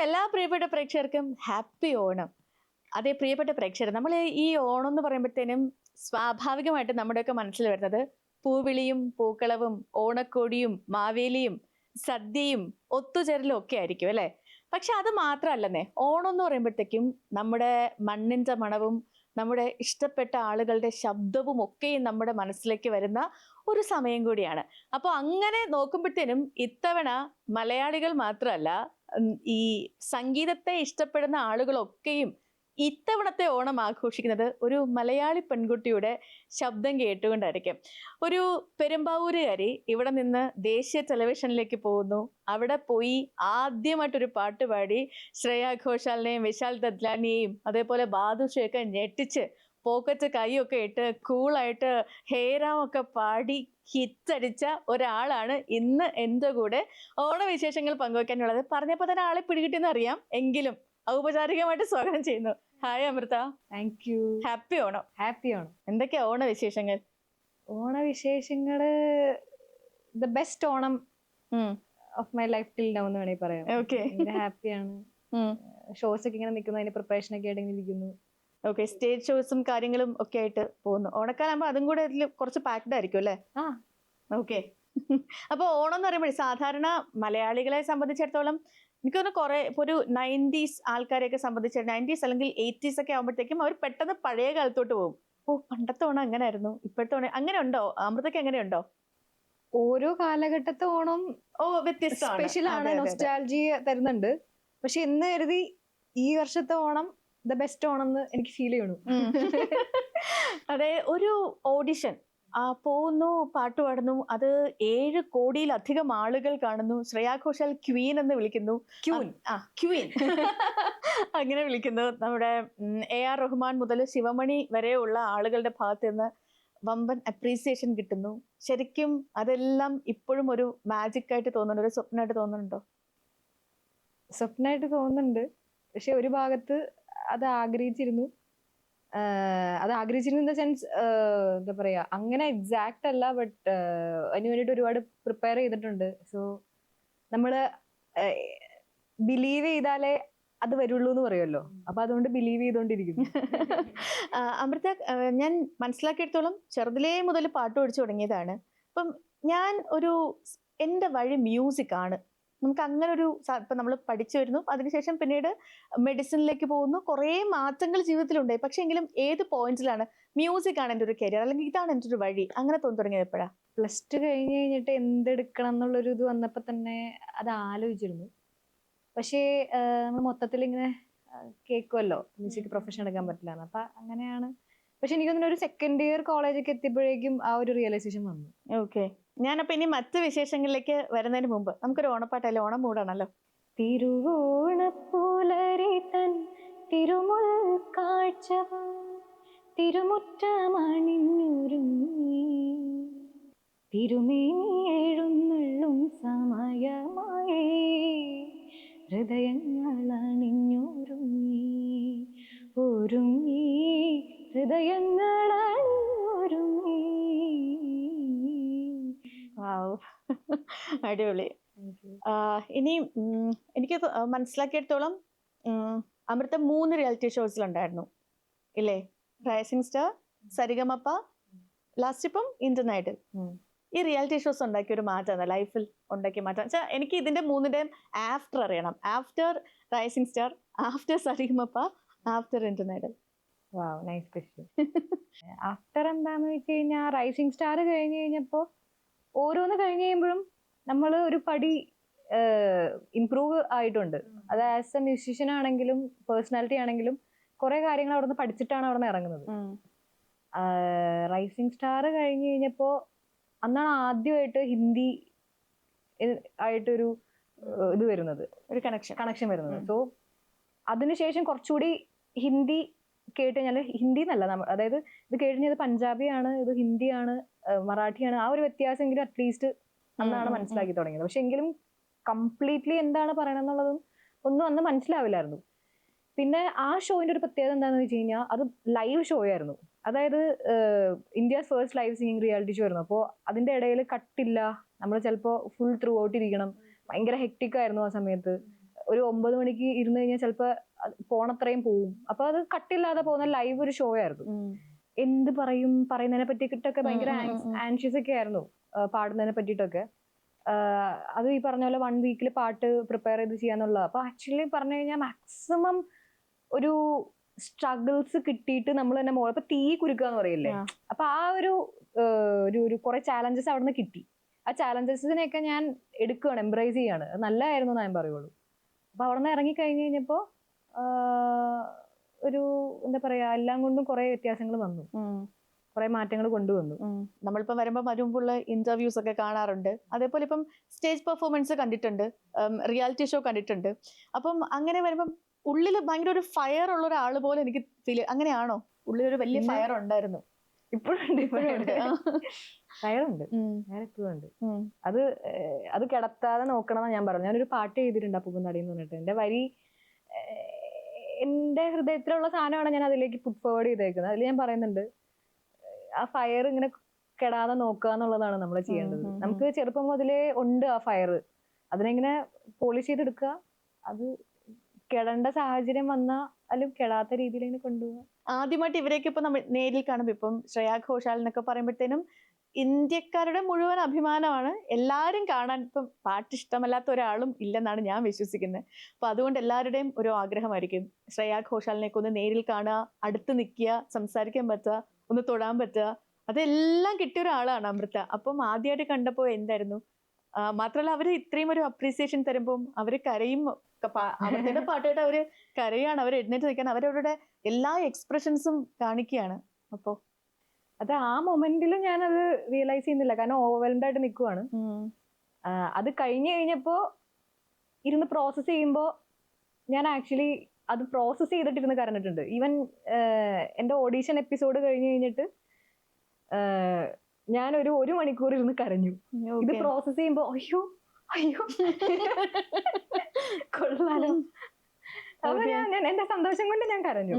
എല്ലാ പ്രിയപ്പെട്ട പ്രേക്ഷകർക്കും ഹാപ്പി ഓണം. അതേ പ്രിയപ്പെട്ട പ്രേക്ഷകർ, നമ്മൾ ഈ ഓണം എന്ന് പറയുമ്പോഴത്തേനും സ്വാഭാവികമായിട്ട് നമ്മുടെയൊക്കെ മനസ്സിൽ വരുന്നത് പൂവിളിയും പൂക്കളവും ഓണക്കോടിയും മാവേലിയും സദ്യയും ഒത്തുചേരലും ഒക്കെ ആയിരിക്കും അല്ലെ. പക്ഷെ അത് മാത്രമല്ലെന്നേ, ഓണം എന്ന് പറയുമ്പോഴത്തേക്കും നമ്മുടെ മണ്ണിന്റെ മണവും നമ്മുടെ ഇഷ്ടപ്പെട്ട ആളുകളുടെ ശബ്ദവും ഒക്കെയും നമ്മുടെ മനസ്സിലേക്ക് വരുന്ന ഒരു സമയം കൂടിയാണ്. അപ്പോൾ അങ്ങനെ നോക്കുമ്പോഴത്തേനും ഇത്തവണ മലയാളികൾ മാത്രമല്ല, ഈ സംഗീതത്തെ ഇഷ്ടപ്പെടുന്ന ആളുകളൊക്കെയും ഇത്തവണത്തെ ഓണം ആഘോഷിക്കുന്നത് ഒരു മലയാളി പെൺകുട്ടിയുടെ ശബ്ദം കേട്ടുകൊണ്ടായിരിക്കും. ഒരു പെരുമ്പാവൂരുകാരി ഇവിടെ നിന്ന് ദേശീയ ടെലിവിഷനിലേക്ക് പോകുന്നു. അവിടെ പോയി ആദ്യമായിട്ടൊരു പാട്ട് പാടി ശ്രേയ ഘോഷാലിനെയും വിശാൽ ദദ്ലാനിയെയും അതേപോലെ ബാദുഷയൊക്കെ ഞെട്ടിച്ച് പോക്കറ്റ് കൈയൊക്കെ ഇട്ട് കൂളായിട്ട് ഹേറാമൊക്കെ പാടി ഹിറ്റടിച്ച ഒരാളാണ് ഇന്ന് എൻ്റെ കൂടെ ഓണവിശേഷങ്ങൾ പങ്കുവയ്ക്കാനുള്ളത്. പറഞ്ഞപ്പോൾ തന്നെ ആളെ പിടികിട്ടിയെന്ന് അറിയാം, എങ്കിലും ഔപചാരികമായിട്ട് സ്വാഗതം ചെയ്യുന്നു. Hi Amrita. Thank you. Happy Onam. Happy Onam. എന്തൊക്കെയാ ഓണവിശേഷങ്ങൾ? ഓണവിശേഷങ്ങള് the best Onam of my life till now എന്ന് വേണമെങ്കിൽ പറയാം. ഓക്കെ, ഹാപ്പിയാണ്. ഷോസ് ഒക്കെ ഇങ്ങനെ നിൽക്കുന്നു, അതിന്റെ പ്രിപ്പറേഷൻ ഒക്കെ ആയിട്ട് ഇരിക്കുന്നു. ഓക്കെ, സ്റ്റേജ് ഷോസും കാര്യങ്ങളും ഒക്കെ ആയിട്ട് പോകുന്നു. ഓണക്കാലാകുമ്പോ അതും കൂടെ ഇതിൽ കുറച്ച് പാക്ഡ് ആയിരിക്കും അല്ലേ? ആ, ഓക്കെ. അപ്പൊ ഓണം എന്ന് പറയുമ്പോൾ സാധാരണ മലയാളികളെ സംബന്ധിച്ചിടത്തോളം എനിക്ക് തോന്നുന്നു കുറെ ഇപ്പൊ ഒരു 90s ആൾക്കാരെയൊക്കെ സംബന്ധിച്ച് 90s അല്ലെങ്കിൽ 80s ഒക്കെ ആകുമ്പോഴത്തേക്കും അവർ പെട്ടെന്ന് പഴയ കാലത്തോട്ട് പോകും. ഓ, പണ്ടത്തെ ഓണം അങ്ങനെ ആയിരുന്നു, ഇപ്പോഴത്തെ ഓണം അങ്ങനെ ഉണ്ടോ? അമൃതയ്ക്ക് എങ്ങനെയുണ്ടോ? ഓരോ കാലഘട്ടത്തെ ഓണം വ്യത്യസ്തമാണ്, സ്പെഷ്യൽ ആണ്, നൊസ്റ്റാൾജി തരുന്നുണ്ട്. പക്ഷെ എന്ന് കരുതി ഈ വർഷത്തെ ഓണം ദ ബെസ്റ്റ് ഓണം എന്ന് എനിക്ക് ഫീൽ ചെയ്യണു. അതെ, ഒരു ഓഡിഷൻ പോകുന്നു, പാട്ട് പാടുന്നു, അത് 7 കോടിയിലധികം ആളുകൾ കാണുന്നു. ശ്രേയ ഘോഷാൽ ക്വീൻ എന്ന് വിളിക്കുന്നു. ക്വീൻ അങ്ങനെ വിളിക്കുന്നു. നമ്മുടെ AR റഹ്മാൻ മുതൽ ശിവമണി വരെയുള്ള ആളുകളുടെ ഭാഗത്ത് നിന്ന് വമ്പൻ അപ്രീസിയേഷൻ കിട്ടുന്നു. ശരിക്കും അതെല്ലാം ഇപ്പോഴും ഒരു മാജിക് ആയിട്ട് തോന്നുന്നുണ്ട്, ഒരു സ്വപ്നമായിട്ട് തോന്നുന്നുണ്ടോ? സ്വപ്നമായിട്ട് തോന്നുന്നുണ്ട്. പക്ഷെ ഒരു ഭാഗത്ത് അത് ആഗ്രഹിച്ചിരുന്നു ഇൻ ദ സെൻസ്, എന്താ പറയാ, അങ്ങനെ എക്സാക്ട് അല്ല, ബട്ട് അതിന് വേണ്ടിയിട്ട് ഒരുപാട് പ്രിപ്പയർ ചെയ്തിട്ടുണ്ട്. സോ നമ്മള് ബിലീവ് ചെയ്താലേ അത് വരുള്ളൂ എന്ന് പറയുമല്ലോ, അപ്പൊ അതുകൊണ്ട് ബിലീവ് ചെയ്തോണ്ടിരിക്കുന്നു. അമൃത, ഞാൻ മനസ്സിലാക്കിയെടുത്തോളം ചെറുതിലേ മുതൽ പാട്ട് പഠിച്ചു തുടങ്ങിയതാണ്. അപ്പം എൻ്റെ വഴി മ്യൂസിക് ആണ്. നമുക്ക് അങ്ങനെ ഒരു ഇപ്പം നമ്മൾ പഠിച്ചു വരുന്നു, അതിനുശേഷം പിന്നീട് മെഡിസിനിലേക്ക് പോകുന്നു, കുറേ മാറ്റങ്ങൾ ജീവിതത്തിലുണ്ടായി. പക്ഷെ എങ്കിലും ഏത് പോയിന്റിലാണ് മ്യൂസിക് ആണ് എൻ്റെ ഒരു കരിയർ, അല്ലെങ്കിൽ ഇതാണ് എൻ്റെ ഒരു വഴി, അങ്ങനെ തോന്നി തുടങ്ങിയത് എപ്പോഴാണ്? +2 കഴിഞ്ഞ് കഴിഞ്ഞിട്ട് എന്തെടുക്കണം എന്നുള്ളൊരു ഇത് വന്നപ്പോൾ തന്നെ അത് ആലോചിച്ചിരുന്നു. പക്ഷേ നമ്മൾ മൊത്തത്തിൽ ഇങ്ങനെ കേൾക്കുമല്ലോ മ്യൂസിക് പ്രൊഫഷൻ എടുക്കാൻ പറ്റില്ല, അപ്പൊ അങ്ങനെയാണ്. പക്ഷെ എനിക്ക് തോന്നുന്നു ഒരു 2nd ഇയർ കോളേജൊക്കെ എത്തിയപ്പോഴേക്കും ആ ഒരു റിയലൈസേഷൻ വന്നു. ഓക്കെ, ഞാനപ്പോ ഇനി മറ്റ് വിശേഷങ്ങളിലേക്ക് വരുന്നതിന് മുമ്പ് നമുക്കൊരു ഓണപ്പാട്ടല്ലേ, ഓണം മൂടാണല്ലോ. തിരുവോണപ്പൂലരി തൻ തിരുമുൽ കാഴ്ച തിരുമുറ്റമണിഞ്ഞൊരുങ്ങി തിരുമേനി എഴുന്നള്ളും സമയമായി ഹൃദയങ്ങൾ അണിഞ്ഞൊരുങ്ങി ഒരുങ്ങി ഹൃദയങ്ങൾ അണിഞ്ഞൊരുങ്ങി. അടിപൊളി. ഇനി എനിക്ക് മനസ്സിലാക്കിയെടുത്തോളം അമൃത 3 റിയാലിറ്റി ഷോസിലുണ്ടായിരുന്നു ഇല്ലേ? റൈസിംഗ് സ്റ്റാർ, സരിഗമപ്പ, ലാസ്റ്റ് ഇപ്പം ഇന്ത്യൻ ഐഡൽ. ഈ റിയാലിറ്റി ഷോസ് ഉണ്ടാക്കിയ ഒരു മാറ്റം, ലൈഫിൽ ഉണ്ടാക്കിയ മാറ്റം വെച്ചാൽ എനിക്ക് ഇതിന്റെ 3ന്റെയും ആഫ്റ്റർ അറിയണം. After rising star, after Sarigamapa, after Indian Idol. Wow, nice question. After എന്താന്ന് വെച്ച് കഴിഞ്ഞാൽ റൈസിംഗ് സ്റ്റാർ കഴിഞ്ഞ് കഴിഞ്ഞപ്പോൾ ഓരോന്ന് കഴിഞ്ഞ് കഴിയുമ്പോഴും നമ്മൾ ഒരു പടി ഇംപ്രൂവ് ആയിട്ടുണ്ട്. അത് ആസ് എ മ്യൂസീഷ്യൻ ആണെങ്കിലും പേഴ്സണാലിറ്റി ആണെങ്കിലും കുറെ കാര്യങ്ങൾ അവിടെ നിന്ന് പഠിച്ചിട്ടാണ് അവിടെ നിന്ന് ഇറങ്ങുന്നത്. റൈസിംഗ് സ്റ്റാർ കഴിഞ്ഞ് കഴിഞ്ഞപ്പോൾ അന്നാണ് ആദ്യമായിട്ട് ഹിന്ദി ആയിട്ടൊരു ഇത് വരുന്നത്, ഒരു കണക്ഷൻ വരുന്നത്. സോ അതിനുശേഷം കുറച്ചുകൂടി ഹിന്ദി കേട്ട് കഴിഞ്ഞാൽ, ഹിന്ദി എന്നല്ല, അതായത് ഇത് കേട്ട് കഴിഞ്ഞാൽ പഞ്ചാബിയാണ്, ഇത് ഹിന്ദിയാണ്, മറാഠിയാണ്, ആ ഒരു വ്യത്യാസമെങ്കിലും അറ്റ്ലീസ്റ്റ് അന്നാണ് മനസ്സിലാക്കി തുടങ്ങിയത്. പക്ഷെ എങ്കിലും കംപ്ലീറ്റ്ലി എന്താണ് പറയണമെന്നുള്ളതും ഒന്നും അന്ന് മനസ്സിലാവില്ലായിരുന്നു. പിന്നെ ആ ഷോയിന്റെ ഒരു പ്രത്യേകത എന്താണെന്ന് വെച്ച് കഴിഞ്ഞാൽ അത് ലൈവ് ഷോ ആയിരുന്നു. അതായത് India's first live singing reality show ആയിരുന്നു. അപ്പോൾ അതിന്റെ ഇടയിൽ കട്ടില്ല, നമ്മൾ ചിലപ്പോൾ ഫുൾ ത്രൂ ഔട്ട് ഇരിക്കണം. ഭയങ്കര ഹെക്ടിക് ആയിരുന്നു ആ സമയത്ത്. ഒരു 9 മണിക്ക് ഇരുന്ന് കഴിഞ്ഞാൽ ചിലപ്പോൾ പോണത്രയും പോവും. അപ്പൊ അത് കട്ടില്ലാതെ പോകുന്ന ലൈവ് ഒരു ഷോ ആയിരുന്നു. എന്ത് പറയും, പറയുന്നതിനെ പറ്റിയിട്ടൊക്കെ ഭയങ്കര ആൻഷ്യസ് ഒക്കെ ആയിരുന്നു, പാടുന്നതിനെ പറ്റിയിട്ടൊക്കെ. അത് ഈ പറഞ്ഞ പോലെ 1 വീക്കിൽ പാട്ട് പ്രിപ്പയർ ചെയ്ത് ചെയ്യാന്നുള്ളത്. അപ്പൊ ആക്ച്വലി പറഞ്ഞു കഴിഞ്ഞാൽ മാക്സിമം ഒരു സ്ട്രഗിൾസ് കിട്ടിയിട്ട് നമ്മൾ തന്നെ ഇപ്പൊ തീ കുരുക്കുക എന്ന് പറയില്ലേ, അപ്പൊ ആ ഒരു കുറെ ചാലഞ്ചസ് അവിടെ നിന്ന് കിട്ടി. ആ ചാലഞ്ചസിനെയൊക്കെ ഞാൻ എടുക്കുകയാണ്, എംബ്രേസ് ചെയ്യാണ്. അത് നല്ലതായിരുന്നു ഞാൻ പറയുള്ളൂ. അപ്പൊ അവിടെ നിന്ന് ഇറങ്ങി കഴിഞ്ഞ് കഴിഞ്ഞപ്പോ ഒരു എന്താ പറയാ, എല്ലാം കൊണ്ടും കുറെ വ്യത്യാസങ്ങൾ വന്നു, കുറെ മാറ്റങ്ങൾ കൊണ്ടുവന്നു. നമ്മളിപ്പം വരുമ്പോൾ വരുമ്പോഴുള്ള ഇന്റർവ്യൂസ് ഒക്കെ കാണാറുണ്ട്. അതേപോലെ ഇപ്പം സ്റ്റേജ് പെർഫോമൻസ് കണ്ടിട്ടുണ്ട്, റിയാലിറ്റി ഷോ കണ്ടിട്ടുണ്ട്. അപ്പം അങ്ങനെ വരുമ്പം ഉള്ളിൽ ഭയങ്കര ഒരു ഫയർ ഉള്ള ഒരാൾ പോലെ എനിക്ക് ഫീൽ, അങ്ങനെയാണോ? ഉള്ളിലൊരു വലിയ ഫയർ ഉണ്ടായിരുന്നു? ഇപ്പോഴുണ്ട് ഫയറുണ്ട്, ഞാൻ എപ്പോഴും ഉണ്ട്. അത് കിടത്താതെ നോക്കണം ഞാൻ പറഞ്ഞു. ഞാനൊരു പാട്ട് ചെയ്തിട്ടുണ്ട് അപ്പൂപ്പൻ എന്ന് പറഞ്ഞിട്ട്. എന്റെ വരി എന്റെ ഹൃദയത്തിലുള്ള സാധനമാണ് ഞാൻ അതിലേക്ക് പുട്ട് ഫോർവേഡ് ചെയ്തേക്കുന്നത്. അതിൽ ഞാൻ പറയുന്നുണ്ട്, ആ ഫയർ ഇങ്ങനെ കെടാതെ നോക്കുക എന്നുള്ളതാണ് നമ്മൾ ചെയ്യേണ്ടത്. നമുക്ക് ചെറുപ്പം മുതലേ ഉണ്ട് ആ ഫയർ, അതിനെങ്ങനെ പോളിഷ് ചെയ്തെടുക്കുക. അത് കെടേണ്ട സാഹചര്യം വന്നാൽ അതിലും കെടാത്ത രീതിയിൽ ഇങ്ങനെ കൊണ്ടുപോകുക. ആദ്യമായിട്ട് ഇവരെയൊക്കെ ഇപ്പൊ നമ്മൾ നേരിൽ കാണുമ്പോൾ, ഇപ്പം ശ്രേയാ ഘോഷാൽ എന്നൊക്കെ പറയുമ്പോഴത്തേനും ഇന്ത്യക്കാരുടെ മുഴുവൻ അഭിമാനമാണ്. എല്ലാവരും കാണാൻ, ഇപ്പം പാട്ട് ഇഷ്ടമല്ലാത്ത ഒരാളും ഇല്ലെന്നാണ് ഞാൻ വിശ്വസിക്കുന്നത്. അപ്പൊ അതുകൊണ്ട് എല്ലാവരുടെയും ഒരു ആഗ്രഹമായിരിക്കും ശ്രേയാ ഘോഷാലിനെയൊക്കെ ഒന്ന് നേരിൽ കാണുക, അടുത്ത് നിൽക്കുക, സംസാരിക്കാൻ പറ്റുക, ഒന്ന് തൊടാൻ പറ്റുക. അതെല്ലാം കിട്ടിയ ഒരാളാണ് അമൃത. അപ്പം ആദ്യമായിട്ട് കണ്ടപ്പോൾ എന്തായിരുന്നു? മാത്രമല്ല അവര് ഇത്രയും ഒരു അപ്രീസിയേഷൻ തരുമ്പോൾ അവര് കരയും. അമൃതയുടെ പാട്ടായിട്ട് അവര് കരയാണ്, അവർ എഴുന്നേറ്റ് നിൽക്കാൻ, അവരവരുടെ എല്ലാ എക്സ്പ്രഷൻസും കാണിക്കുകയാണ്. അപ്പോ അത് ആ മൊമെന്റിലും ഞാനത് റിയലൈസ് ചെയ്യുന്നില്ല, കാരണം ഓവർവെൽംഡ് ആയിട്ട് നിൽക്കുവാണ്. അത് കഴിഞ്ഞപ്പോ ഇരുന്ന് പ്രോസസ് ചെയ്യുമ്പോ ഞാൻ ആക്ച്വലി അത് പ്രോസസ് ചെയ്തിട്ടിരുന്ന് കരഞ്ഞിട്ടുണ്ട്. ഈവൻ എന്റെ ഓഡീഷൻ എപ്പിസോഡ് കഴിഞ്ഞ് കഴിഞ്ഞിട്ട് ഞാനൊരു 1 മണിക്കൂർ ഇരുന്ന് കരഞ്ഞു. ഇത് പ്രോസസ് ചെയ്യുമ്പോ അയ്യോ അയ്യോ കൊള്ളാലോ. അപ്പൊ ഞാൻ എന്റെ സന്തോഷം കൊണ്ട് ഞാൻ കരഞ്ഞു.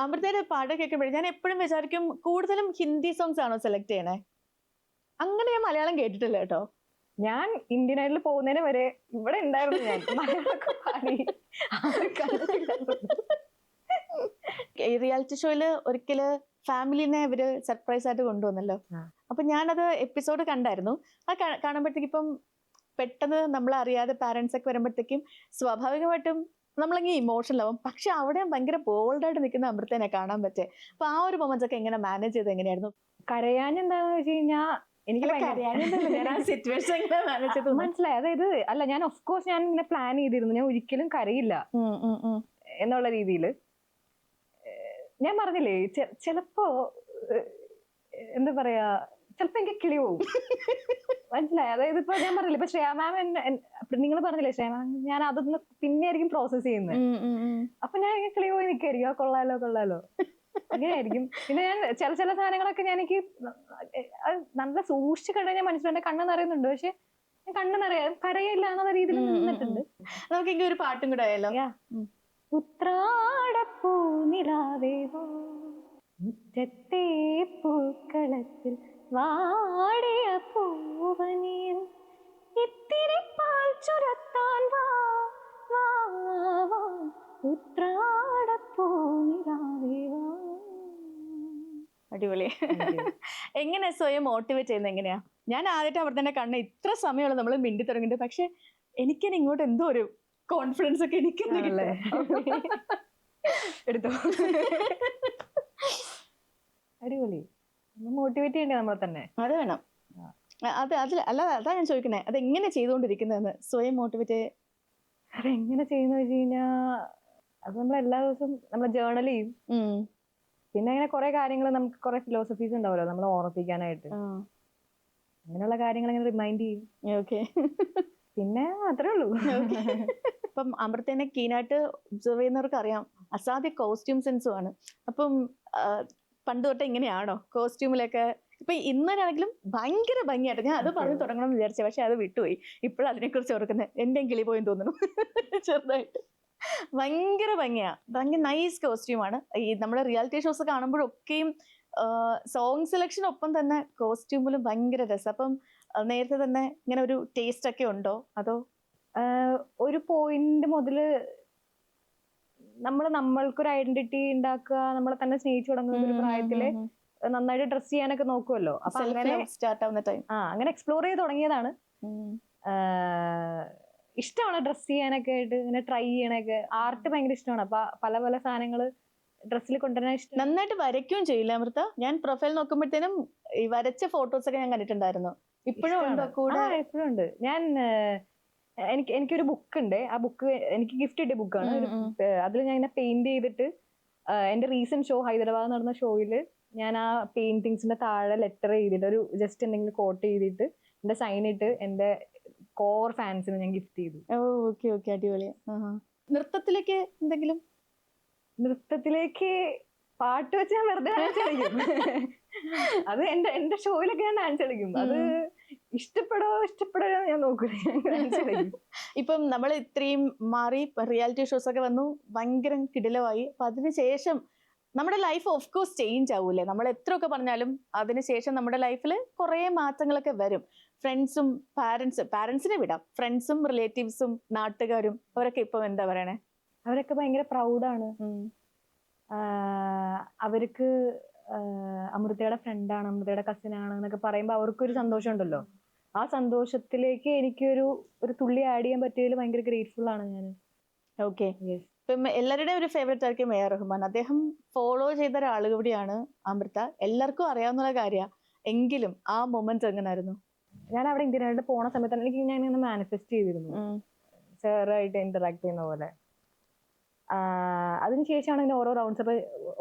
അമൃതയുടെ പാട്ട് കേൾക്കുമ്പോഴേ ഞാൻ എപ്പോഴും വിചാരിക്കും കൂടുതലും ഹിന്ദി സോങ്സ് ആണോ സെലക്ട് ചെയ്യണേ? അങ്ങനെ ഞാൻ മലയാളം കേട്ടിട്ടില്ല കേട്ടോ. ഞാൻ ഇന്ത്യൻ ഐഡൽ പോകുന്നതിന് വരെ ഇവിടെ ഉണ്ടായിരുന്നു, ഞാൻ മലയാളമൊക്കെ പാടി. ഈ റിയാലിറ്റി ഷോയില് ഒരിക്കല് ഫാമിലിനെ ഇവര് സർപ്രൈസ് ആയിട്ട് കൊണ്ടുവന്നല്ലോ. അപ്പൊ ഞാനത് എപ്പിസോഡ് കണ്ടായിരുന്നു. അത് കാണുമ്പോഴത്തേക്കും ഇപ്പം പെട്ടെന്ന് നമ്മളറിയാതെ പാരന്റ്സ് ഒക്കെ വരുമ്പോഴത്തേക്കും സ്വാഭാവികമായിട്ടും നമ്മളങ്ങ് ഇമോഷണൽ ആവും. പക്ഷെ അവിടെ ഭയങ്കര ബോൾഡായിട്ട് നിൽക്കുന്ന അമൃതനെ കാണാൻ പറ്റേ. അപ്പൊ ആ ഒരു മൊമെന്റ്സ് ഒക്കെ എങ്ങനെ മാനേജ് ചെയ്ത് എങ്ങനെയായിരുന്നു? കരയാൻ എന്താന്ന് വെച്ച് കഴിഞ്ഞാൽ എനിക്ക് മനസ്സിലായി. അതായത് അല്ല, ഞാൻ ഓഫ് കോഴ്സ് ഞാൻ ഇങ്ങനെ പ്ലാൻ ചെയ്തിരുന്നു, ഞാൻ ഒരിക്കലും കരയില്ല എന്നുള്ള രീതിയിൽ. ഞാൻ പറഞ്ഞില്ലേ, ചിലപ്പോ എന്താ പറയാ, ചിലപ്പോ എനിക്ക് കിളി പോവും. മനസ്സിലായി. അതായത് ഇപ്പൊ ഞാൻ പറഞ്ഞില്ല, ഇപ്പൊ ശ്രേയ മാം നിങ്ങൾ പറഞ്ഞില്ലേ ശ്രേയ മാം, ഞാൻ അതൊന്ന് പിന്നെ ആയിരിക്കും പ്രോസസ് ചെയ്യുന്നത്. അപ്പൊ ഞാൻ കിളി പോയി നിൽക്കായിരിക്കും, കൊള്ളാലോ കൊള്ളാലോ അങ്ങനെയായിരിക്കും. പിന്നെ ഞാൻ ചില സാധനങ്ങളൊക്കെ ഞാൻ എനിക്ക് നല്ല സൂക്ഷിച്ച് കഴിഞ്ഞാൽ മനസ്സിലെന്റെ കണ്ണ് നിറയുന്നുണ്ട്, പക്ഷെ കണ്ണ് നിറയാ കരയില്ല എന്നുള്ള രീതിയിൽ നിന്നിട്ടുണ്ട്. നമുക്ക് ഒരു പാട്ടും കൂടെ ആയല്ലോ. ഉത്രാടപ്പൂ നിലാവേവോ മുറ്റത്തെ പൂക്കളത്തിൽ വാടിയ പൂവനിൽ ഇത്തിരി പാൽ ചുരത്താൻ വാ വാ വാ ഉത്രാടപ്പൂ നിലാവേവോ. അടിപൊളി. എങ്ങനെ സ്വയം മോട്ടിവേറ്റ് ചെയ്യുന്നത് എങ്ങനെയാ? ഞാൻ ആദ്യമായിട്ട് അവിടെ തന്നെ കണ്ണ ഇത്ര സമയമുള്ള നമ്മൾ മിണ്ടി തുടങ്ങിയിട്ട്, പക്ഷെ എനിക്കിനി ഇങ്ങോട്ട് എന്തോ ഒരു കോൺഫിഡൻസ് ഒക്കെ എനിക്ക് എടുത്തോ. അടിപൊളി. മോട്ടിവേറ്റ് ചെയ്യണ്ടേ നമ്മളെ തന്നെ? അത് വേണം. അതാ ഞാൻ ചോദിക്കണേ, അതെങ്ങനെ ചെയ്തുകൊണ്ടിരിക്കുന്നതെന്ന് സ്വയം മോട്ടിവേറ്റ്. അതെങ്ങനെ ചെയ്യുന്ന വെച്ച് കഴിഞ്ഞാ, അത് നമ്മൾ എല്ലാ ദിവസവും നമ്മൾ ജേർണൽ ചെയ്യും. പിന്നെ അങ്ങനെ കുറെ കാര്യങ്ങൾ, നമുക്ക് കുറെ ഫിലോസഫീസ് ഉണ്ടാവല്ലോ നമ്മളെ ഓർമ്മിപ്പിക്കാനായിട്ട്, അങ്ങനെയുള്ള കാര്യങ്ങൾ ഇങ്ങനെ റിമൈൻഡ് ചെയ്യും. ഓക്കെ. പിന്നെ അത്രേ ഉള്ളൂ. ഇപ്പം അമൃതേനെ കീനായിട്ട് ഒബ്സർവ് ചെയ്യുന്നവർക്ക് അറിയാം, അസാധ്യ കോസ്റ്റ്യൂം സെൻസും ആണ്. അപ്പം പണ്ട് തൊട്ട് ഇങ്ങനെയാണോ കോസ്റ്റ്യൂമിലൊക്കെ? ഇപ്പൊ ഇന്നലാണെങ്കിലും ഭയങ്കര ഭംഗിയായിട്ട്, ഞാൻ അത് പറഞ്ഞു തുടങ്ങണം എന്ന് വിചാരിച്ചത്, പക്ഷെ അത് വിട്ടുപോയി. ഇപ്പോഴും അതിനെക്കുറിച്ച് ഓർക്കുന്നത് എന്റെയും കിളി പോയെന്ന് തോന്നുന്നു ചെറുതായിട്ട്. ഭയങ്കര ഭംഗിയാ, ഭയങ്കര നൈസ് കോസ്റ്റ്യൂമാണ്. ഈ നമ്മുടെ റിയാലിറ്റി ഷോസ് കാണുമ്പോഴൊക്കെയും സോങ് സെലക്ഷൻ ഒപ്പം തന്നെ കോസ്റ്റ്യൂമിലും ഭയങ്കര രസം. അപ്പം നേരത്തെ തന്നെ ഇങ്ങനെ ഒരു ടേസ്റ്റ് ഒക്കെ ഉണ്ടോ? അതോ ഒരു പോയിന്റ് മുതല് നമ്മൾക്കൊരു ഐഡന്റിറ്റി ഉണ്ടാക്കുക, നമ്മളെ തന്നെ സ്നേഹിച്ചു തുടങ്ങുന്ന ഒരു പ്രായത്തില് നന്നായിട്ട് ഡ്രസ് ചെയ്യാനൊക്കെ നോക്കുമല്ലോ. അപ്പൊ അങ്ങനെ എക്സ്പ്ലോർ ചെയ്ത് തുടങ്ങിയതാണ്. ഇഷ്ടമാണ് ഡ്രസ് ചെയ്യാനൊക്കെ ആയിട്ട്, ഇങ്ങനെ ട്രൈ ചെയ്യണൊക്കെ. ആർട്ട് ഭയങ്കര ഇഷ്ടമാണ്. അപ്പൊ പല പല സാധനങ്ങള് ഡ്രസ്സിൽ കൊണ്ടുവരാൻ ഇഷ്ടം. നന്നായിട്ട് വരയ്ക്കുകയും ചെയ്യില്ല അമൃത? ഞാൻ പ്രൊഫൈൽ നോക്കുമ്പോഴത്തേനും ഈ വരച്ച ഫോട്ടോസ് ഒക്കെ ഞാൻ കണ്ടിട്ടുണ്ടായിരുന്നു. ഇപ്പോഴും ഇപ്പോഴും ഉണ്ട്. ഞാൻ എനിക്കൊരു ബുക്ക് ഉണ്ട്. ആ ബുക്ക് എനിക്ക് ഗിഫ്റ്റ് കിട്ടിയ ബുക്കാണ്. അതിൽ ഞാൻ ഇങ്ങനെ പെയിന്റ് ചെയ്തിട്ട് എന്റെ റീസെന്റ് ഷോ ഹൈദരാബാദ് നടന്ന ഷോയില് ഞാൻ ആ പെയിന്റിങ്സിന്റെ താഴെ ലെറ്റർ ചെയ്തിട്ട് ഒരു ജസ്റ്റ് എന്തെങ്കിലും കോട്ട് ചെയ്തിട്ട് എന്റെ സൈൻ ഇട്ട് എന്റെ കോർ ഫാൻസിന് ഞാൻ ഗിഫ്റ്റ് ചെയ്തു. ഓക്കെ ഓക്കെ, അടിപൊളി. നൃത്തത്തിലേക്ക് എന്തെങ്കിലും? നൃത്തത്തിലേക്ക് പാട്ട് വെച്ച് ഞാൻ വെറുതെ ഡാൻസ് കളിക്കും. അത് എന്റെ ഷോയിലൊക്കെ ഞാൻ ഡാൻസ് കളിക്കും. അത് ഇഷ്ടപ്പെടോ ഞാൻ നോക്കൂല. ഇപ്പം നമ്മൾ ഇത്രയും മാറി റിയാലിറ്റി ഷോസ് ഒക്കെ വന്നു, ഭയങ്കര കിടിലമായി. അപ്പൊ അതിനുശേഷം നമ്മുടെ ലൈഫ് ഓഫ് കോഴ്സ് ചേഞ്ച് ആവൂലേ? നമ്മൾ എത്രയൊക്കെ പറഞ്ഞാലും അതിനുശേഷം നമ്മുടെ ലൈഫിൽ കുറെ മാറ്റങ്ങളൊക്കെ വരും. ഫ്രണ്ട്സും പാരന്റ്സിനെ വിടാം, ഫ്രണ്ട്സും റിലേറ്റീവ്സും നാട്ടുകാരും അവരൊക്കെ ഇപ്പൊ എന്താ പറയണേ? അവരൊക്കെ ഭയങ്കര പ്രൗഡാണ്. അവർക്ക് അമൃതയുടെ ഫ്രണ്ടാണ്, അമൃതയുടെ കസിനാണ് എന്നൊക്കെ പറയുമ്പോൾ അവർക്കൊരു സന്തോഷം ഉണ്ടല്ലോ. ആ സന്തോഷത്തിലേക്ക് എനിക്കൊരു തുള്ളി ആഡ് ചെയ്യാൻ പറ്റിയതിൽ ഭയങ്കര ഗ്രേറ്റ്ഫുൾ ആണ് ഞാൻ. ഓക്കെ. ഇപ്പം എല്ലാവരുടെയും ഒരു ഫേവറേറ്റ് ആയിരിക്കും എ ആർ റഹ്മാൻ. അദ്ദേഹം ഫോളോ ചെയ്ത ഒരാൾ കൂടിയാണ് അമൃത. എല്ലാവർക്കും അറിയാവുന്ന കാര്യ. എങ്കിലും ആ മൊമെന്റ് എങ്ങനായിരുന്നു? ഞാൻ അവിടെ ഇന്ത്യനായിട്ട് പോണ സമയത്ത് ഞാൻ ഇങ്ങനെ മാനിഫെസ്റ്റ് ചെയ്തിരുന്നു, സാറായിട്ട് ഇന്ററാക്ട് ചെയ്യുന്ന പോലെ. അതിനുശേഷമാണ് ഇങ്ങനെ ഓരോ റൗണ്ട്സ്, അപ്പൊ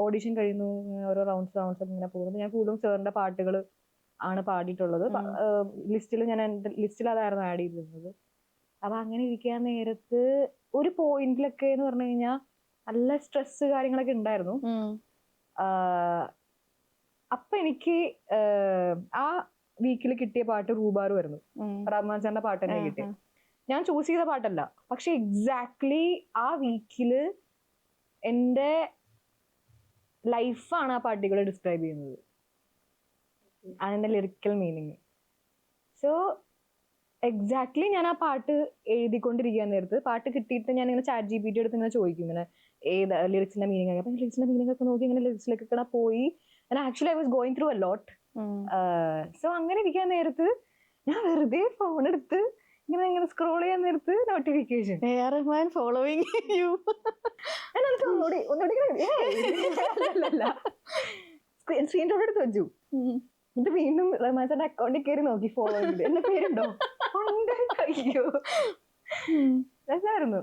ഓഡിഷൻ കഴിയുന്നു, ഓരോ റൗണ്ട്സ് ഇങ്ങനെ പോകുന്നത്. ഞാൻ കൂടുതലും സാറിന്റെ പാട്ടുകൾ ആണ് പാടിയിട്ടുള്ളത്. ലിസ്റ്റിൽ അതായിരുന്നു ആഡ് ചെയ്തിരുന്നത്. അപ്പൊ അങ്ങനെ ഇരിക്കാൻ നേരത്ത് ഒരു പോയിന്റിലൊക്കെ എന്ന് പറഞ്ഞു കഴിഞ്ഞാൽ നല്ല സ്ട്രെസ് കാര്യങ്ങളൊക്കെ ഉണ്ടായിരുന്നു. അപ്പൊ എനിക്ക് ആ വീക്കിൽ കിട്ടിയ പാട്ട് റൂബാറു ആയിരുന്നു. റഹ്മാൻ സാറിന്റെ പാട്ട് തന്നെ കിട്ടി. ഞാൻ ചൂസ് ചെയ്ത പാട്ടല്ല, പക്ഷെ എക്സാക്ട്ലി ആ വീക്കില് എന്റെ ലൈഫാണ് ആ പാട്ടുകൾ ഡിസ്ക്രൈബ് ചെയ്യുന്നത്, അതിന്റെ ലിറിക്കൽ മീനിങ്. സോ എക്സാക്ട്ലി ഞാൻ ആ പാട്ട് എഴുതിക്കൊണ്ടിരിക്കാൻ നേരത്ത് പാട്ട് കിട്ടിയിട്ട് ഞാൻ ഇങ്ങനെ ചാറ്റ് GPT എടുത്ത് ഇങ്ങനെ ചോദിക്കും, ഇങ്ങനെ ഏത് ലിറിക്സിന്റെ മീനിങ് ഒക്കെ. അപ്പൊ ലിറിക്സിന്റെ മീനിങ് ഒക്കെ നോക്കി ഇങ്ങനെ ലിറിക്സിലേക്കൊക്കെ പോയി. Actually I was going through a lot. So അങ്ങനെ ഇരിക്കാൻ നേരത്ത് ഞാൻ വെറുതെ ഫോൺ എടുത്ത് ഇങ്ങനെ സ്ക്രോൾ ചെയ്യാൻ നേരത്ത് നോട്ടിഫിക്കേഷൻ ഫോളോയിങ് യു. ഒന്നുകൂടി സ്ക്രീൻ ഷോട്ട് എടുത്ത് വെച്ചു. എന്നിട്ട് വീണ്ടും റഹ്മാൻ സാറിന്റെ അക്കൗണ്ടിൽ കയറി നോക്കി, ഫോളോ ചെയ്ത് എന്റെ പേരുണ്ടോ? അയ്യോ, രസമായിരുന്നു.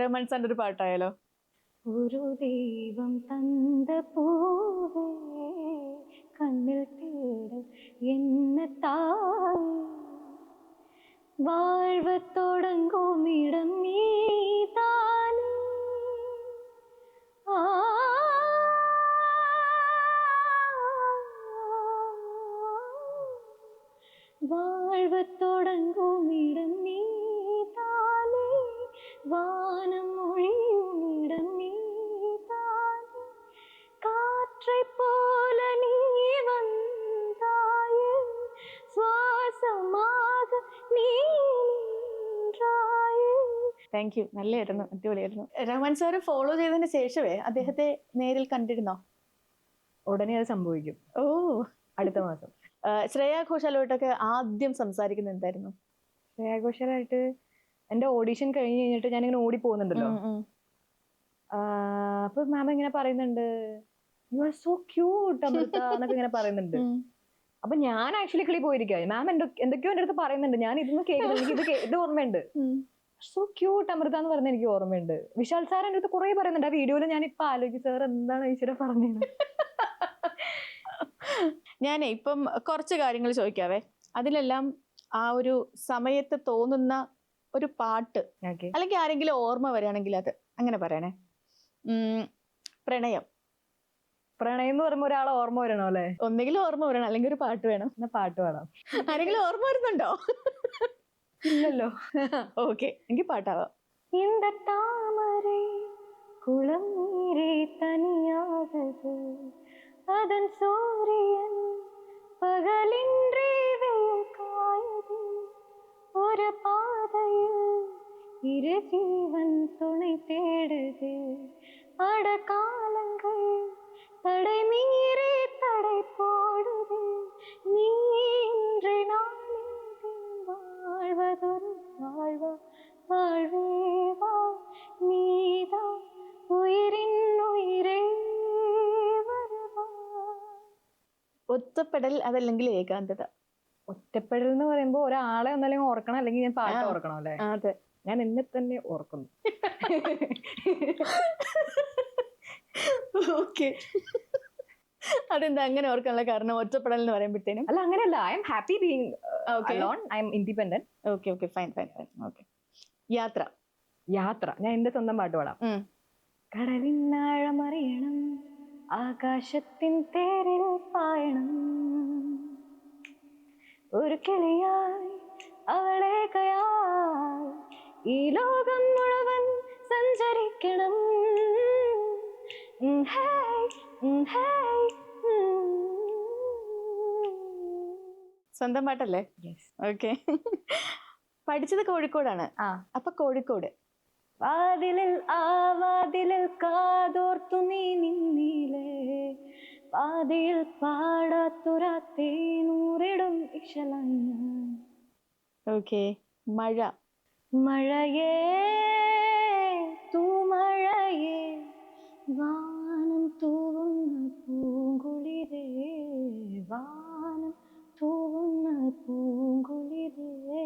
റഹ്മാൻ സാറിന്റെ ഒരു പാട്ടായാലോ? ഒരു ദൈവം തந்த പൂവേ കണ്ണിൽ തേടൽ എന്നെ തായ്, വാഴ്വ തുടങ്ങും ഇടം നീതാനേ. വാഴ്വ തുടങ്ങും ഇടം നീതാനേ, വാനം ഒഴിയും ഇടം നീതാനേ, കാற்றை போல நீ வந்தாயே, ശ്വാസமாக നീ നിன்றாயே. താങ്ക് യു, നല്ലായിരുന്നു, അടിപൊളിയായിരുന്നു. റഹ്മാൻ സാർ ഫോളോ ചെയ്തതിന് ശേഷമേ അദ്ദേഹത്തെ നേരിൽ കണ്ടിരുന്നോ? ഉടനെ അത് സംഭവിക്കും. അടുത്ത മാസം. ശ്രേയ ഘോഷാലുമായിട്ടൊക്കെ ആദ്യം സംസാരിക്കുന്നത് എന്തായിരുന്നു? ശ്രേയ ഘോഷാലായിട്ട് എന്റെ ഓഡിഷൻ കഴിഞ്ഞ് കഴിഞ്ഞിട്ട് ഞാനിങ്ങനെ ഓടി പോകുന്നുണ്ടല്ലോ. അപ്പൊ മാം ഇങ്ങനെ പറയുന്നുണ്ട്, you are so cute Amrita എന്നൊക്കെ ഇങ്ങനെ പറയുന്നുണ്ട്. അപ്പൊ ഞാൻ ആക്ച്വലി കിളി പോയിരിക്കുക. മാം എന്തൊക്കെയോ എന്റെ അടുത്ത് പറയുന്നുണ്ട്, ഞാൻ ഇതൊന്നും കേൾക്കുന്നത്, എനിക്ക് ഇത് ഓർമ്മയുണ്ട്. സോ ക്യൂട്ട് അമൃത എന്ന് പറഞ്ഞ എനിക്ക് ഓർമ്മയുണ്ട്. വിശാൽ സാർ എന്റെ അടുത്ത് കുറെ പറയുന്നുണ്ട്. ആ വീഡിയോയിൽ ഞാൻ ഇപ്പൊ ആലോചിക്കും, സാർ എന്താണ് ഈശ്വര പറഞ്ഞത്. ഞാനേ ഇപ്പം കുറച്ച് കാര്യങ്ങൾ ചോദിക്കാവേ. അതിലെല്ലാം ആ ഒരു സമയത്ത് തോന്നുന്ന ഒരു പാട്ട് അല്ലെങ്കിൽ ആരെങ്കിലും ഓർമ്മ വരികയാണെങ്കിൽ അത് അങ്ങനെ പറയണേ. പ്രണയം എന്ന് പറയുമ്പോ ഒരാളെ ഓർമ്മ വരണോ അല്ലെ? ഒന്നെങ്കിലും ഓർമ്മ വരണം, അല്ലെങ്കിൽ ഒരു പാട്ട് വേണം. എന്നാ പാട്ട് വേണം. ആരെങ്കിലും ഓർമ്മ വരുന്നുണ്ടോ? ഇല്ലല്ലോ. ഓക്കെ, എനിക്ക് പാട്ടാവാം. இந்த தாமரை குளம் நீரே தனியாகது, அதன் சூரியன் பகலின்றே வெயில் காயுது, பாதையில் இரு ஜீவன் துணை தேடுது. அட காலங்கள் தடை மீறி தடை போடுது. நீ இன்று நாளை வாழ்வதொரு வாழ்வா வாழ்வேவா நீதான் ഉയരിൻ ഉയരേ വരുവാ. ഒറ്റപ്പെടൽ അതല്ലെങ്കിൽ ഏകാന്തത. ഒറ്റപ്പെടൽ എന്ന് പറയുമ്പോ ഒരാളെ ഒന്നല്ലെങ്കിൽ ഓർക്കണം, അല്ലെങ്കിൽ ഞാൻ പാട്ട് ഓർക്കണം അല്ലെ. അതെ, ഞാൻ എന്നെ തന്നെ ഓർക്കുന്നു. ഓക്കെ. അതെന്താ അങ്ങനെ ഓർക്കാനുള്ള കാരണം? ഒറ്റപ്പെടൽ എന്ന് പറയുമ്പോഴത്തേനും അല്ല അങ്ങനെയല്ല, I am happy being alone, I M independent. Okay okay, fine fine fine. Okay. യാത്ര. യാത്ര, ഞാൻ എന്റെ സ്വന്തം പാട്ട് പാടാം. കടലിനാഴമറിയണം, ആകാശത്തിൻ തേരിൽ പായണം, ഒരു കിളിയായി അവളേകയായി ഈ ലോകം മുഴുവൻ സഞ്ചരിക്കണം. സ്വന്തം പാട്ടല്ലേ? ഓക്കെ. പഠിച്ചത് കോഴിക്കോടാണ്. അപ്പൊ കോഴിക്കോട് വാതിലിൽ ആ വാതിലിൽ കാതോർത്തു നീ നിന്നിലേ, പാതിയിൽ പാടാത്തുരാത്തേനൂറിടും ഇശലായി. ഓക്കെ. മഴ. മഴയേ തൂമഴയേ വാനം തൂവുന്ന പൂങ്കുളിരേ, വാനം തൂവുന്ന പൂങ്കുളിരേ,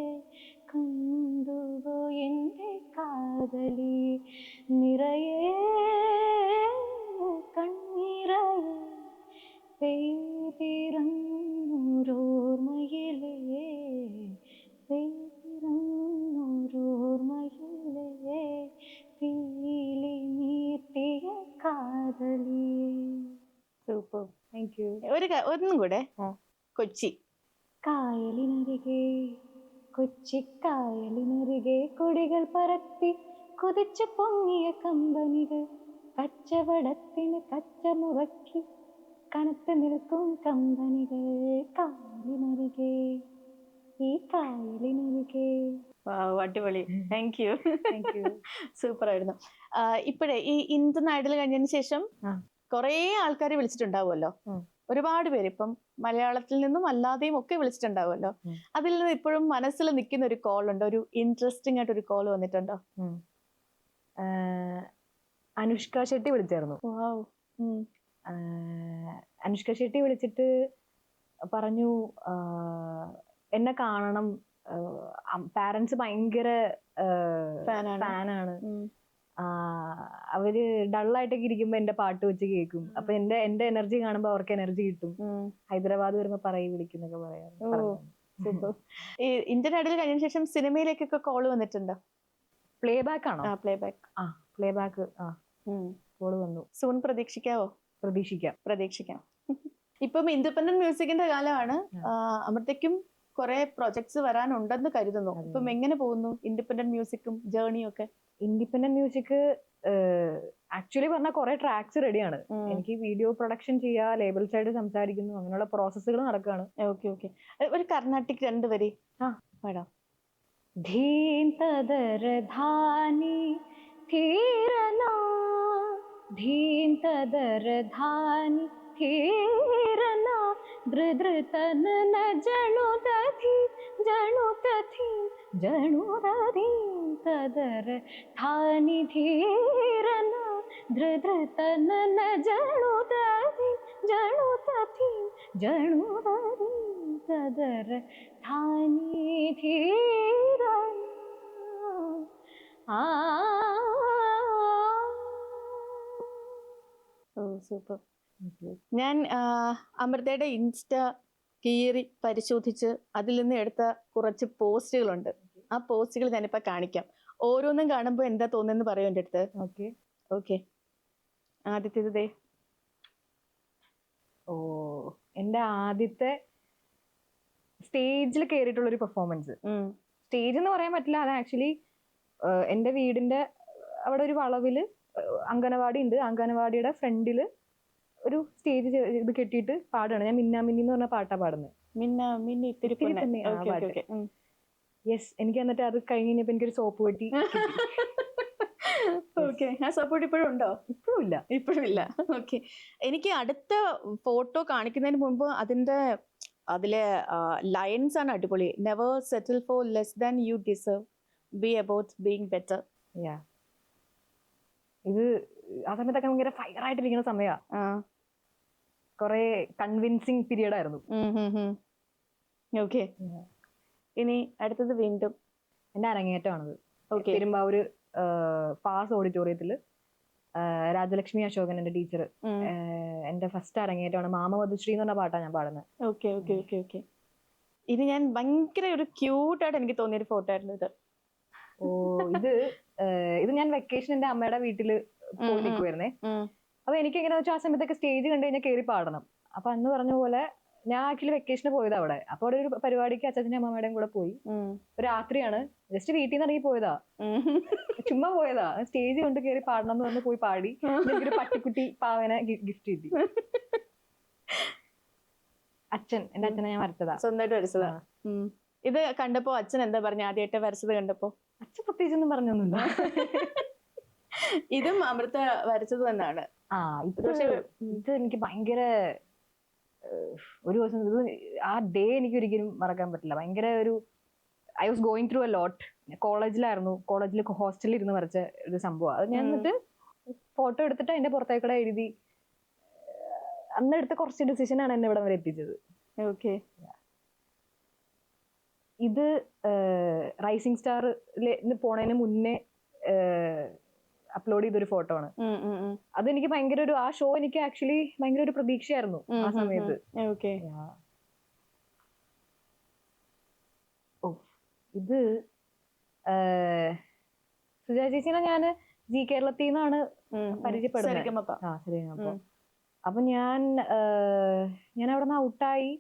കണ്ടുവോ എൻ്റെ കാതലി നിറയേ കണ്ണീരയേ പെയ്തിറങ്ങോരോർമയിലേ, പെയ്തിറങ്ങോരോർമയിലേ പീലി നീട്ടിയ കാതലി. Super, thank you. ഒന്നും കൂടെ. കൊച്ചി. കായലിനരികെ കൊച്ചിക്കായലിനരികെ കൊടികൾ പറത്തി കുതിച്ചു പൊങ്ങിയ കമ്പനികൾ, കച്ചവടത്തിന് കച്ചമുറക്കി കനത്ത് നിൽക്കും കമ്പനികൾ. കായലിനരികെ ഈ കായലിനരികെ. അടിപൊളി, താങ്ക് യു. സൂപ്പർ ആയിരുന്നു. ഇപ്പോഴേ ഈ ഇന്ത്യൻ ഐഡൽ കഴിഞ്ഞതിന് ശേഷം കുറേ ആൾക്കാർ വിളിച്ചിട്ടുണ്ടാവുമല്ലോ, ഒരുപാട് പേര്. ഇപ്പം മലയാളത്തിൽ നിന്നും അല്ലാതെയും ഒക്കെ വിളിച്ചിട്ടുണ്ടാവുമല്ലോ. അതിൽ നിന്ന് ഇപ്പോഴും മനസ്സിൽ നിൽക്കുന്ന ഒരു കോൾ ഉണ്ടോ? ഒരു ഇൻട്രസ്റ്റിംഗ് ആയിട്ട് ഒരു കോൾ വന്നിട്ടുണ്ടോ? അനുഷ്ക ഷെട്ടി വിളിച്ചായിരുന്നു. അനുഷ്ക ഷെട്ടി വിളിച്ചിട്ട് പറഞ്ഞു എന്നെ കാണണം, പാരന്റ്സ് ഭയങ്കര ഫാനാണ്, അവര് ഡള്ളായിട്ടൊക്കെ ഇരിക്കുമ്പോ എന്റെ പാട്ട് വെച്ച് കേൾക്കും, അപ്പൊ എന്റെ എനർജി കാണുമ്പോ അവർക്ക് എനർജി കിട്ടും, ഹൈദരാബാദ് വരുമ്പോ വിളിക്കുന്നൊക്കെ പറയാം. ഈ ഇന്ത്യൻ ഐഡൽ കഴിഞ്ഞ ശേഷം സിനിമയിലേക്കൊക്കെ കോള് വന്നിട്ടുണ്ടോ? പ്ലേ ബാക്ക് ആണോ? Play back. Play back call വന്നു. സൂൺ പ്രതീക്ഷിക്കാവോ? പ്രതീക്ഷിക്കാം. ഇപ്പം ഇൻഡിപെൻഡന്റ് മ്യൂസിക്കിന്റെ കാലമാണ്. അവിടത്തേക്കും കുറെ പ്രൊജക്ട്സ് വരാനുണ്ടെന്ന് കരുതുന്നു. ഇപ്പം എങ്ങനെ പോകുന്നു ഇൻഡിപെൻഡന്റ് മ്യൂസിക്കും ജേർണിയും ഒക്കെ? ഇൻഡിപെൻഡന്റ് മ്യൂസിക് ആക്ച്വലി പറഞ്ഞാൽ കുറെ ട്രാക്സ് റെഡിയാണ്. എനിക്ക് വീഡിയോ പ്രൊഡക്ഷൻ ചെയ്യാ, ലേബൽ സൈഡ് സംസാരിക്കുന്നു, അങ്ങനെയുള്ള പ്രോസസ്സുകൾ നടക്കുകയാണ്. Okay okay. ഒരു കർണാട്ടിക് 2 വരി പാടാം. ധീം തദര ധാനി ധീരനാ, ധീം തദര ധാനി ധീരനാ, ധൃതന ജണുദധി ജണുദധി ജണുദധീം തദര ധാനി ധീരനാ, ധൃതന ജണുദധി ജണുദധി ജണുദധീം തദര ധാനി ധീരനാ. സൂപ്പർ. ഞാൻ അമൃതയുടെ ഇൻസ്റ്റ കീറി പരിശോധിച്ച് അതിൽ നിന്ന് എടുത്ത കുറച്ച് പോസ്റ്റുകളുണ്ട്. ആ പോസ്റ്റുകൾ ഞാനിപ്പോ കാണിക്കാം. ഓരോന്നും കാണുമ്പോൾ എന്താ തോന്നുന്നു പറയും എൻ്റെ അടുത്ത്. ഓക്കെ. ആദ്യത്തേത് എന്റെ ആദ്യത്തെ സ്റ്റേജിൽ കയറിയിട്ടുള്ള ഒരു പെർഫോമൻസ്. സ്റ്റേജ് എന്ന് പറയാൻ പറ്റില്ല, അത് ആക്ച്വലി എന്റെ വീടിന്റെ അവിടെ ഒരു വളവില് അംഗനവാടി ഉണ്ട്. അംഗനവാടിയുടെ ഫ്രണ്ടില് ഒരു സ്റ്റേജ് ഇത് കെട്ടിയിട്ട് പാടുകയാണ്. ഞാൻ മിന്നാമിന്നി എന്ന് പറഞ്ഞ പാട്ടാ പാടുന്നത്. യെസ്, എനിക്ക് എന്നിട്ട് അത് കഴിഞ്ഞപ്പോ എനിക്കൊരു സോപ്പ് പെട്ടി. ഓക്കെ, ആ സപ്പോർട്ട് ഇപ്പോഴും ഉണ്ടോ? ഇപ്പോഴും ഇല്ല. ഇപ്പോഴും ഇല്ല. ഓക്കെ, എനിക്ക് അടുത്ത ഫോട്ടോ കാണിക്കുന്നതിന് മുമ്പ് അതിലെ ലയൻസ് ആണ് അടിപൊളി. Never settle for less than you deserve, be about being better. ഇത് ആ സമയത്തൊക്കെ ഭയങ്കര ഫയർ ആയിട്ടിരിക്കുന്ന സമയാ. കൊറേ കൺവിൻസിങ് പീരീഡ് ആയിരുന്നു. ഓക്കെ, ഇനി അടുത്തത് വീണ്ടും എന്റെ അരങ്ങേറ്റമാണത്. ഓക്കെ, പെരുമ്പാവൂര് പാസ് ഓഡിറ്റോറിയത്തില് രാജലക്ഷ്മി അശോകൻ എന്റെ ടീച്ചർ, എന്റെ ഫസ്റ്റ് അരങ്ങേറ്റമാണ്. മാമവധുശ്രീ എന്ന് പറഞ്ഞ പാട്ടാണ് ഞാൻ പാടുന്നത്. Okay okay okay okay. ഇത് ഞാൻ ഭയങ്കര ഒരു ക്യൂട്ടായിട്ട് എനിക്ക് തോന്നിയൊരു ഫോട്ടോ ആയിരുന്നു ഇത്. ഓ, ഇത് ഞാൻ വെക്കേഷൻ എന്റെ അമ്മയുടെ വീട്ടില് പോയി നിൽക്കുവായിരുന്നേ. അപ്പൊ എനിക്ക് എങ്ങനെയാ വെച്ചാൽ ആ സമയത്തൊക്കെ സ്റ്റേജ് കണ്ടു കഴിഞ്ഞാൽ കയറി പാടണം. അപ്പൊ അന്ന് പറഞ്ഞ പോലെ ഞാൻ ആക്ച്വലി വെക്കേഷന് പോയതാ അവിടെ. അപ്പൊ അവിടെ ഒരു പരിപാടിക്ക് അച്ഛൻ്റെ അമ്മയുടെയും കൂടെ പോയി. രാത്രിയാണ്, ജസ്റ്റ് വീട്ടിൽ നിന്ന് ഇറങ്ങി പോയതാ, ചുമ്മാ പോയതാ. സ്റ്റേജ് കൊണ്ട് കയറി പാടണം എന്ന് പറഞ്ഞ് പോയി പാടി. എനിക്കൊരു പട്ടിക്കുട്ടി പാവനെ ഗിഫ്റ്റ് കിട്ടി. എന്റെ അച്ഛനെ ഞാൻ വരച്ചതാ, സ്വന്തമായിട്ട് വരച്ചതാ. ഇത് കണ്ടപ്പോ അച്ഛൻ എന്താ പറഞ്ഞ? ആദ്യമായിട്ട് വരച്ചത് കണ്ടപ്പോ അച്ഛൻ പ്രത്യേകിച്ചൊന്നും പറഞ്ഞൊന്നുമില്ല. ഇതും അമൃത വരച്ചത് തന്നെയാണ്. ഇത് എനിക്ക് ഭയങ്കര ഒരു ദിവസം, ആ ഡേ എനിക്ക് ഒരിക്കലും മറക്കാൻ പറ്റില്ല. ഭയങ്കര I was going through a lot. കോളേജിലായിരുന്നു, കോളേജിൽ ഹോസ്റ്റലിൽ ഇരുന്ന് വരച്ച ഒരു സംഭവം. അത് ഞാൻ എന്നിട്ട് ഫോട്ടോ എടുത്തിട്ട് അതിന്റെ പുറത്തേക്കൂടെ എഴുതി. അന്ന് എടുത്ത കുറച്ച് ഡിസിഷൻ ആണ് എന്നെ ഇവിടെ വരെ എത്തിച്ചത്. ഓക്കെ, ഇത് റൈസിംഗ് സ്റ്റാറിൽ പോണതിന് മുന്നേ അപ്ലോഡ് ചെയ്തൊരു ഫോട്ടോ ആണ്. അതെനിക്ക് ഭയങ്കര ആ ഷോ എനിക്ക് ആക്ച്വലി ഭയങ്കര ഒരു പ്രതീക്ഷയായിരുന്നു ആ സമയത്ത്. ഇത് സുജാ ചേച്ചിനെ ഞാന് ജി കേരളത്തിൽ നിന്നാണ് പരിചയപ്പെടുന്നത്. അപ്പൊ ഞാൻ അവിടെ നിന്ന് ഔട്ടായി.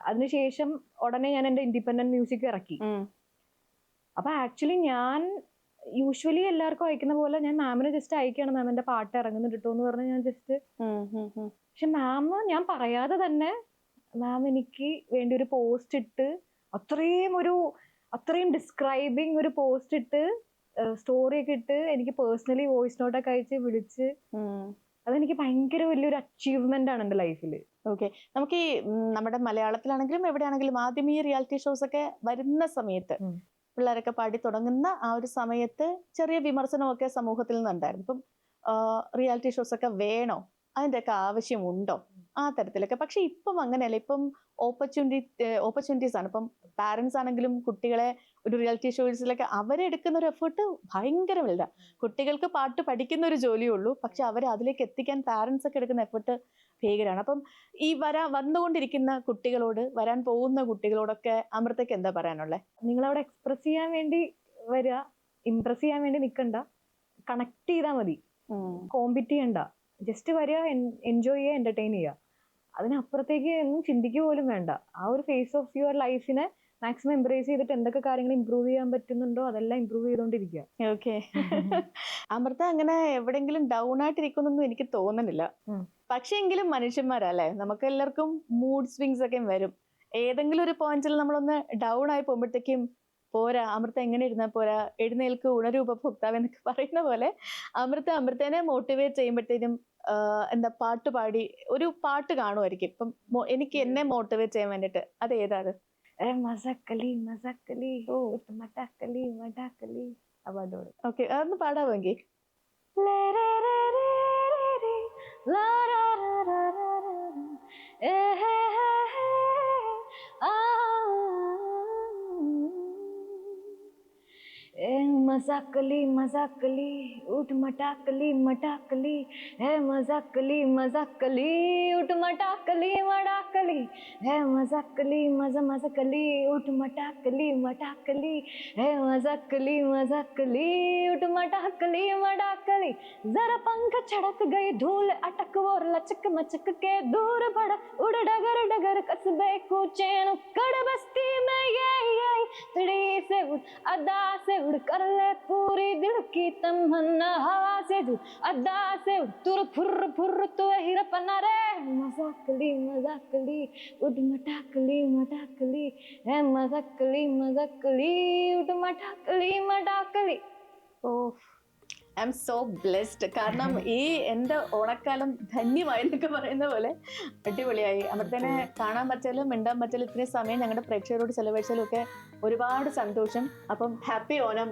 അതിനുശേഷം ഉടനെ ഞാൻ എന്റെ ഇൻഡിപെൻഡന്റ് മ്യൂസിക് ഇറക്കി. അപ്പൊ ആക്ച്വലി ഞാൻ യൂഷ്വലി എല്ലാവർക്കും അയക്കുന്ന പോലെ ഞാൻ മാമിന് ജസ്റ്റ് അയക്കാണ്, മാം എന്റെ പാട്ട് ഇറങ്ങുന്നുണ്ട് കേട്ടോ എന്ന് പറഞ്ഞ് ഞാൻ ജസ്റ്റ്. പക്ഷെ മാം ഞാൻ പറയാതെ തന്നെ മാം എനിക്ക് വേണ്ടി ഒരു പോസ്റ്റ് ഇട്ട്, അത്രയും ഡിസ്ക്രൈബിങ് ഒരു പോസ്റ്റ് ഇട്ട്, സ്റ്റോറി ഒക്കെ ഇട്ട്, എനിക്ക് പേഴ്സണലി വോയിസ് നോട്ടൊക്കെ അയച്ച് വിളിച്ച്. അതെനിക്ക് ഭയങ്കര വലിയൊരു അച്ചീവ്മെന്റ് ആണ് എന്റെ ലൈഫിൽ. ഓക്കെ, നമുക്ക് ഈ നമ്മുടെ മലയാളത്തിലാണെങ്കിലും എവിടെയാണെങ്കിലും ആദ്യം ഈ റിയാലിറ്റി ഷോസ് ഒക്കെ വരുന്ന സമയത്ത്, പിള്ളേരൊക്കെ പാടി തുടങ്ങുന്ന ആ ഒരു സമയത്ത് ചെറിയ വിമർശനമൊക്കെ സമൂഹത്തിൽ നിന്നുണ്ടായിരുന്നു. ഇപ്പം റിയാലിറ്റി ഷോസ് ഒക്കെ വേണോ, അതിൻ്റെയൊക്കെ ആവശ്യമുണ്ടോ, ആ തരത്തിലൊക്കെ. പക്ഷെ ഇപ്പം അങ്ങനെയല്ല. ഇപ്പം ഓപ്പർച്യൂണിറ്റീസ് ആണ്. ഇപ്പം പാരൻസ് ആണെങ്കിലും കുട്ടികളെ ഒരു റിയാലിറ്റി ഷോസിലൊക്കെ അവരെടുക്കുന്ന ഒരു എഫേർട്ട് ഭയങ്കര വലുതാണ്. കുട്ടികൾക്ക് പാട്ട് പഠിക്കുന്ന ഒരു ജോലിയേ ഉള്ളൂ, പക്ഷെ അവരെ അതിലേക്ക് എത്തിക്കാൻ പാരൻസ് ഒക്കെ എടുക്കുന്ന എഫേർട്ട് ഭീകരമാണ്. അപ്പം ഈ വന്നുകൊണ്ടിരിക്കുന്ന കുട്ടികളോട്, വരാൻ പോകുന്ന കുട്ടികളോടൊക്കെ അമൃതയ്ക്ക് എന്താ പറയാനുള്ളത്? നിങ്ങളവിടെ എക്സ്പ്രസ് ചെയ്യാൻ വേണ്ടി വരിക, ഇംപ്രസ് ചെയ്യാൻ വേണ്ടി നിൽക്കണ്ട, കണക്ട് ചെയ്താൽ മതി, കോമ്പീറ്റ് ചെയ്യണ്ട. ജസ്റ്റ് വരിക, എൻജോയ് ചെയ്യുക, എന്റർടൈൻ ചെയ്യുക. അതിനപ്പുറത്തേക്ക് ഒന്നും ചിന്തിക്കുക പോലും വേണ്ട. ആ ഒരു ഫേസ് ഓഫ് യുവർ ലൈഫിനെ മാക്സിമം എംബ്രേസ് ചെയ്തിട്ട് എന്തൊക്കെ കാര്യങ്ങൾ ഇമ്പ്രൂവ് ചെയ്യാൻ പറ്റുന്നുണ്ടോ അതെല്ലാം ഇമ്പ്രൂവ് ചെയ്തോണ്ടിരിക്കുക. ഓക്കെ, അമൃത അങ്ങനെ എവിടെയെങ്കിലും ഡൗൺ ആയിട്ടിരിക്കുന്നൊന്നും എനിക്ക് തോന്നുന്നില്ല. പക്ഷെ എങ്കിലും മനുഷ്യന്മാരല്ലേ, നമുക്ക് എല്ലാവർക്കും മൂഡ് സ്വിങ്സ് ഒക്കെ വരും. ഏതെങ്കിലും ഒരു പോയിന്റിൽ നമ്മളൊന്ന് ഡൗൺ ആയി പോകുമ്പോഴത്തേക്കും പോരാ, അമൃത എങ്ങനെ ഇരുന്നാൽ പോരാ, എഴുന്നേൽക്ക് ഉണരു ഉപഭോക്താവ് എന്നൊക്കെ പറയുന്ന പോലെ അമൃതേനെ മോട്ടിവേറ്റ് ചെയ്യുമ്പോഴത്തേനും എന്താ പാട്ട് പാടി ഒരു പാട്ട് കാണുമായിരിക്കും. ഇപ്പം എനിക്ക് എന്നെ മോട്ടിവേറ്റ് ചെയ്യാൻ വേണ്ടിട്ട് അത് ഏതാണ്? ഓക്കെ, അതൊന്ന് പാടാമെങ്കിൽ. मजाकली मजाकली उठ मटाकली मटाकली है मजाकली मजाकली उठ मटाकली मटाकली है मजाकली मजाकली उठ मटाकली मटाकली है मजाकली मजाकली उठ मटाकली मटाकली जरा पंख छड़क गई धूल अटक और लचक मचक के दूर बढ़ा उड़ डगर डगर कस्बे कूचे कड़ बस्ती में ये तड़ी से उड़ अदा से उड़ कर ले पूरी दिल की तमन्ना हवा से जुड़ अदा से उड़ तुर फुर फुर तो हीरपना रे मजाकली उड़ मटाकली है मजाकली उड़ मटाकली ഓ, ഐ എം സോ ബ്ലെസ്ഡ്. കാരണം ഈ എൻ്റെ ഓണക്കാലം ധന്യമായി എന്നൊക്കെ പറയുന്ന പോലെ അടിപൊളിയായി. അമൃതനെ കാണാൻ പറ്റാലും മിണ്ടാൻ പറ്റാലും ഇത്രയും സമയം ഞങ്ങളുടെ പ്രേക്ഷകരോട് ചെലവഴിച്ചാലും ഒക്കെ ഒരുപാട് സന്തോഷം. അപ്പം ഹാപ്പി ഓണം.